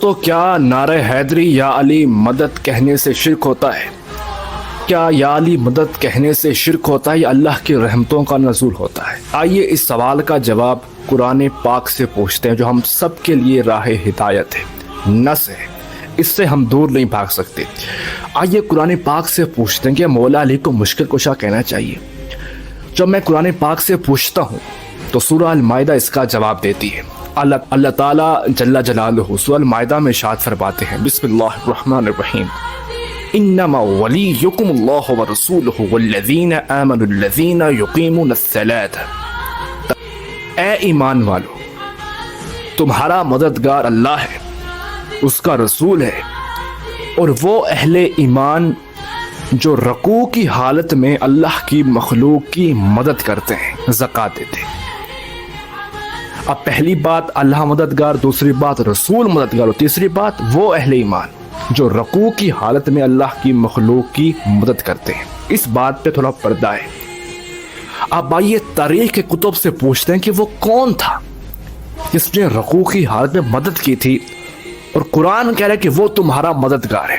دوستو، کیا نعرہ حیدری یا علی مدد کہنے سے شرک ہوتا ہے؟ کیا یا علی مدد کہنے سے شرک ہوتا ہے یا اللہ کی رحمتوں کا نزول ہوتا ہے؟ آئیے اس سوال کا جواب قرآن پاک سے پوچھتے ہیں، جو ہم سب کے لیے راہ ہدایت ہے، نس ہے، اس سے ہم دور نہیں بھاگ سکتے۔ آئیے قرآن پاک سے پوچھتے ہیں کہ مولا علی کو مشکل کشا کہنا چاہیے۔ جب میں قرآن پاک سے پوچھتا ہوں تو سورہ المائدہ اس کا جواب دیتی ہے۔ اللہ تعالیٰ جل جلالہ سورہ المائدہ میں ارشاد فرماتے ہیں، بسم اللہ الرحمن الرحیم، انما ولیکم اللہ ورسولہ والذین آمنوا الذین یقیمون الصلاۃ۔ اے ایمان والو، تمہارا مددگار اللہ ہے، اس کا رسول ہے، اور وہ اہل ایمان جو رکوع کی حالت میں اللہ کی مخلوق کی مدد کرتے ہیں، زکوٰۃ دیتے ہیں۔ اب پہلی بات اللہ مددگار، دوسری بات رسول مددگار، اور تیسری بات وہ اہل ایمان جو رکوع کی حالت میں اللہ کی مخلوق کی مدد کرتے ہیں۔ اس بات پہ تھوڑا پردہ ہے۔ اب آئیے تاریخ کے کتب سے پوچھتے ہیں کہ وہ کون تھا جس نے رکوع کی حالت میں مدد کی تھی، اور قرآن کہہ رہا ہے کہ وہ تمہارا مددگار ہے۔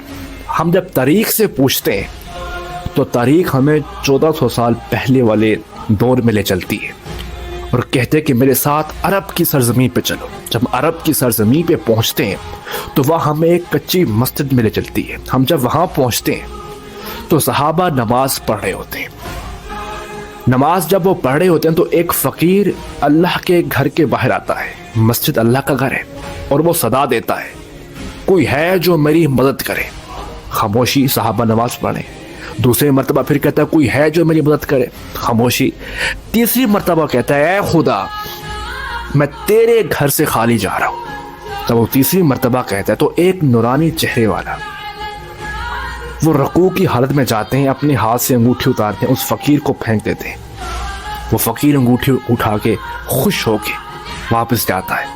ہم جب تاریخ سے پوچھتے ہیں تو تاریخ ہمیں 1400 سال پہلے والے دور میں لے چلتی ہے، اور کہتے ہیں کہ میرے ساتھ عرب کی سرزمین پہ چلو۔ جب عرب کی سرزمین پہ پہنچتے ہیں تو وہاں ہمیں ایک کچی مسجد میں لے چلتی ہے۔ ہم جب وہاں پہنچتے ہیں تو صحابہ نماز پڑھ رہے ہوتے ہیں۔ نماز جب وہ پڑھ رہے ہوتے ہیں تو ایک فقیر اللہ کے گھر کے باہر آتا ہے، مسجد اللہ کا گھر ہے، اور وہ صدا دیتا ہے، کوئی ہے جو میری مدد کرے؟ خاموشی، صحابہ نماز پڑھیں۔ دوسری مرتبہ پھر کہتا ہے کوئی ہے جو میری مدد کرے؟ خاموشی۔ تیسری مرتبہ کہتا ہے اے خدا، میں تیرے گھر سے خالی جا رہا ہوں۔ جب وہ تیسری مرتبہ کہتا ہے تو ایک نورانی چہرے والا وہ رکوع کی حالت میں جاتے ہیں، اپنے ہاتھ سے انگوٹھی اتارتے ہیں، اس فقیر کو پھینک دیتے ہیں۔ وہ فقیر انگوٹھی اٹھا کے خوش ہو کے واپس جاتا ہے۔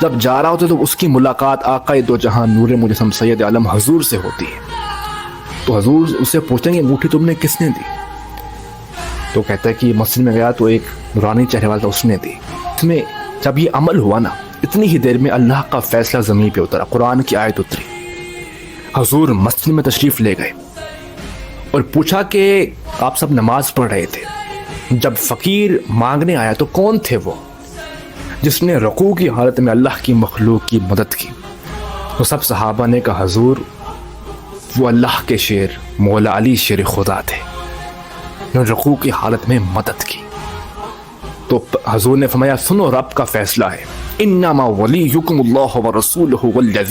جب جا رہا ہوتا ہے تو اس کی ملاقات آقا دو جہاں نور مجسم سید عالم حضور سے ہوتی ہے۔ تو حضور اسے پوچھتے ہیں کہ انگوٹھی تم نے کس نے دی؟ تو کہتا ہے کہ مسجد میں گیا تو ایک نورانی چہرے والا اس نے دی۔ اس میں جب یہ عمل ہوا نا، اتنی ہی دیر میں اللہ کا فیصلہ زمین پہ اترا، قرآن کی آیت اتری۔ حضور مسجد میں تشریف لے گئے اور پوچھا کہ آپ سب نماز پڑھ رہے تھے، جب فقیر مانگنے آیا تو کون تھے وہ جس نے رکوع کی حالت میں اللہ کی مخلوق کی مدد کی؟ تو سب صحابہ نے کہا حضور وہ اللہ کے شیر مولا علی شیر خدا تھے، انہوں نے رکوع کی حالت میں مدد کی۔ تو حضور نے فرمایا سنو، رب کا فیصلہ ہے، انما ولیکم اللہ ورسولہ والذین